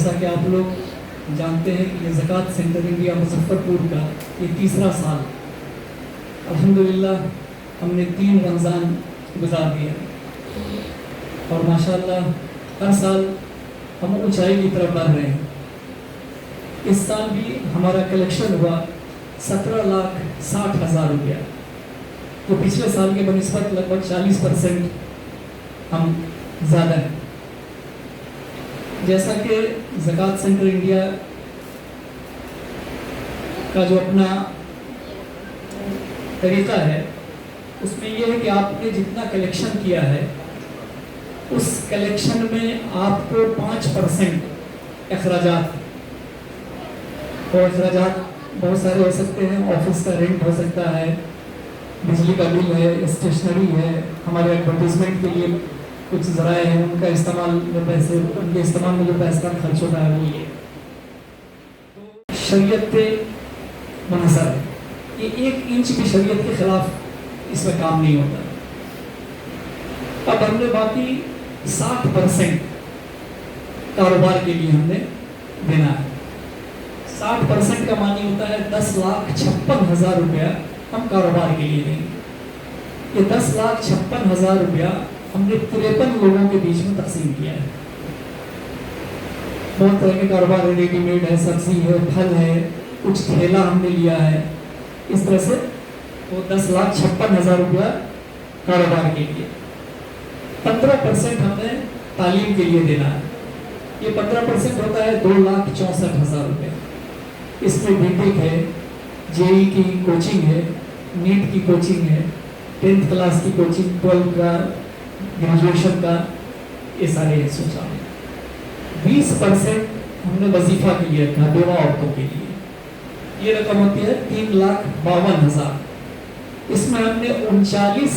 جیسا کہ آپ لوگ جانتے ہیں کہ یہ زکوٰۃ سینٹر انڈیا مظفرپور کا یہ تیسرا سال، الحمدللہ ہم نے 3 رمضان گزار دیا اور ماشاءاللہ ہر سال ہم اونچائی کی طرف بڑھ رہے ہیں۔ اس سال بھی ہمارا کلیکشن ہوا 17,60,000 روپیہ، تو پچھلے سال کے بنسبت لگ بھگ 40% ہم زیادہ ہیں۔ جیسا کہ زکوٰۃ سینٹر انڈیا کا جو اپنا طریقہ ہے اس میں یہ ہے کہ آپ نے جتنا کلیکشن کیا ہے اس کلیکشن میں آپ کو 5% اخراجات، اور اخراجات بہت سارے ہو سکتے ہیں، آفس کا رینٹ ہو سکتا ہے، بجلی کا بل ہے، اسٹیشنری ہے، ہمارے ایڈورٹیزمنٹ کے لیے کچھ ذرائع ہیں ان کا استعمال میں پیسے، ان کے استعمال میں جو پیسہ خرچ ہوتا ہے وہ یہ شریعت پہ منحصر ہے۔ یہ 1 انچ بھی شریعت کے خلاف اس میں کام نہیں ہوتا۔ اب ہم نے باقی 60% کاروبار کے لیے ہم نے دینا ہے۔ 60% کا معنی ہوتا ہے 10,56,000 روپیہ ہم کاروبار کے لیے دیں گے۔ یہ 10,56,000 روپیہ ہم نے 53 لوگوں کے بیچ میں تقسیم کیا ہے۔ بہت طرح کے کاروبار ہے، ریڈی میڈ ہے، سبزی ہے، پھل ہے، کچھ ٹھیلا ہم نے لیا ہے، اس طرح سے وہ 10,56,000 روپیہ کاروبار کے لیے۔ 15% ہم نے تعلیم کے لیے دینا ہے۔ یہ 15% ہوتا ہے 2,64,000 روپیہ۔ اس میں بی ٹیک ہے، JEE کی کوچنگ ہے، نیٹ کی کوچنگ ہے، 10th کلاس کی کوچنگ، 12 کا، گریجویشن کا، یہ سارے سوچا ہے۔ 20% ہم نے وظیفہ کے لیے رکھا، بیوہ عورتوں کے لیے۔ یہ رقم ہوتی ہے 3,52,000۔ اس میں ہم نے 39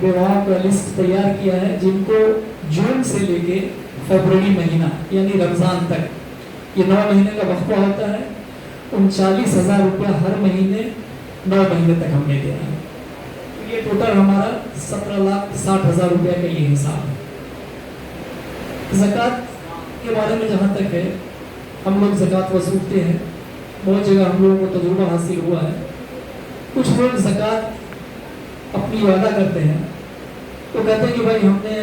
بیواؤں کا لسٹ تیار کیا ہے جن کو جون سے لے کے فروری مہینہ یعنی رمضان تک، یہ 9 مہینے کا وقفہ ہوتا ہے، 39,000 روپیہ ہر مہینے 9 مہینے تک ہم نے دینا ہے۔ یہ ٹوٹل ہمارا 17,60,000 روپیہ کا یہ حساب ہے۔ زکوٰۃ کے بارے میں جہاں تک ہے، ہم لوگ زکوٰۃ وصولتے ہیں، بہت جگہ ہم لوگوں کو تجربہ حاصل ہوا ہے۔ کچھ لوگ زکوٰۃ اپنی وعدہ کرتے ہیں تو کہتے ہیں کہ بھائی ہم نے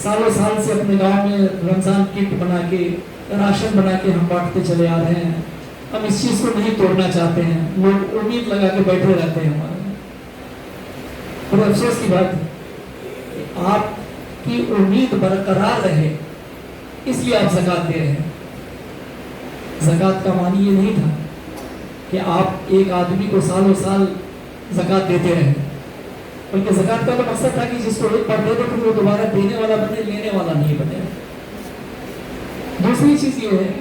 سالوں سال سے اپنے گاؤں میں رمضان کٹ بنا کے، راشن بنا کے ہم بانٹتے چلے آ رہے ہیں، ہم اس چیز کو نہیں توڑنا چاہتے ہیں۔ لوگ امید لگا کے بیٹھے رہتے ہیں ہمارے۔ اور افسوس کی بات ہے کہ آپ کی امید برقرار رہے اس لیے آپ زکوٰۃ دے رہے ہیں۔ زکوٰۃ کا معنی یہ نہیں تھا کہ آپ ایک آدمی کو سالوں سال زکوٰۃ دیتے رہیں، بلکہ زکوٰۃ کا تو مقصد تھا کہ جس کو ایک بار دے دو پھر وہ دوبارہ دینے والا بنے، لینے والا نہیں بنے۔ دوسری چیز یہ ہے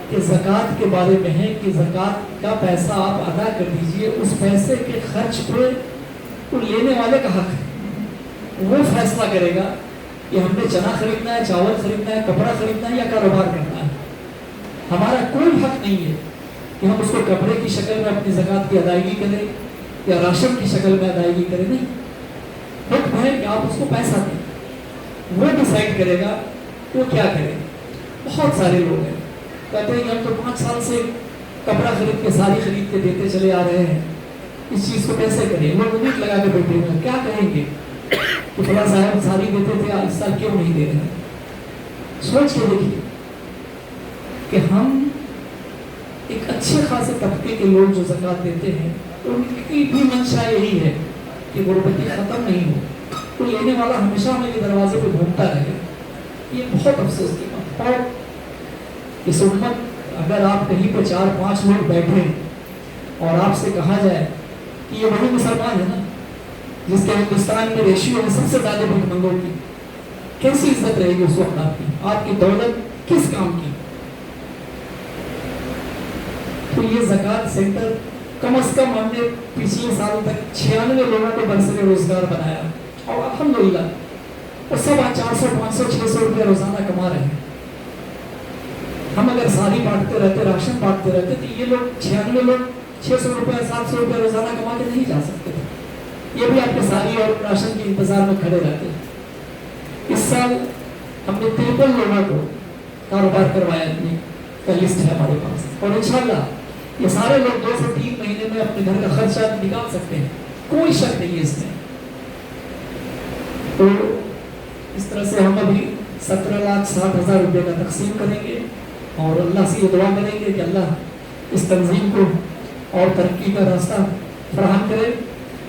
کہ زکوٰۃ کے بارے میں ہے کہ زکوٰۃ کا پیسہ آپ ادا کر دیجئے، اس پیسے کے خرچ پہ وہ لینے والے کا حق ہے۔ وہ فیصلہ کرے گا کہ ہم نے چنا خریدنا ہے، چاول خریدنا ہے، کپڑا خریدنا ہے یا کاروبار کرنا ہے۔ ہمارا کوئی حق نہیں ہے کہ ہم اس کو کپڑے کی شکل میں اپنی زکوٰۃ کی ادائیگی کریں یا راشن کی شکل میں ادائیگی کریں، نہیں۔ حکم ہے کہ آپ اس کو پیسہ دیں، وہ ڈیسائیڈ کرے گا وہ کیا کرے۔ بہت سارے لوگ ہیں کہتے ہیں کہ ہم تو 5 سال سے کپڑا خرید کے، ساری خرید کے دیتے چلے آ رہے ہیں، اس چیز کو کیسے کریں۔ لوگ امید لگا کے بیٹھے ہوئے ہیں، کیا کہیں گے کہ فلاں صاحب ساری دیتے تھے، اس سال کیوں نہیں دے رہے ہیں۔ سوچ کے دیکھیے کہ ہم ایک اچھے خاصے طبقے کے لوگ جو زکوٰۃ دیتے ہیں ان کی بھی منشا یہی ہے کہ غربتی ختم نہیں ہو، تو لینے والا ہمیشہ ہمیں کے دروازے پہ گھومتا رہے۔ یہ بہت افسوس کی بات ہے۔ اور اس امت اگر آپ کہیں پہ 4-5 لوگ بیٹھے اور آپ سے کہا جائے کہ یہ وہی مسلمان ہے نا جس کے ہندوستان میں ریشیو ہے سب سے زیادہ بھیک منگوں کی، کیسی عزت رہے گی اس وقت آپ کی دولت کس کام کی۔ تو یہ زکوٰۃ سینٹر کم از کم ہم نے پچھلے سال تک 96 لوگوں کو برسر روزگار بنایا اور الحمدللہ وہ سب 400 500 600 روپیہ روزانہ کما رہے ہیں۔ ہم اگر ساری بانٹتے رہتے، راشن بانٹتے رہتے تو یہ لوگ 96 لوگ 600 روپیہ 700 روپیہ روزانہ کما کے نہیں جا سکتے تھے۔ یہ بھی آپ کے ساری اور راشن کے انتظار میں کھڑے رہتے ہیں۔ اس سال ہم نے 53 لوگوں کو کاروبار کروایا اتنی کا لسٹ ہے ہمارے پاس، اور انشاءاللہ یہ سارے لوگ 2 سے 3 مہینے میں اپنے گھر کا خرچہ نکال سکتے ہیں، کوئی شک نہیں ہے اس میں۔ تو اس طرح سے ہم ابھی 17,60,000 روپے کا تقسیم کریں گے، اور اللہ سے یہ دعا کریں گے کہ اللہ اس تنظیم کو اور ترقی کا راستہ فراہم کرے،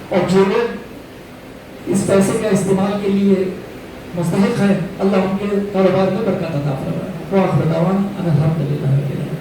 اور جو لوگ اس پیسے کا استعمال کے لیے مستحق ہیں اللہ ان کے کاروبار میں برکت عطا فرمائے۔ وآخر دعوانا ان الحمد للہ رب العالمین۔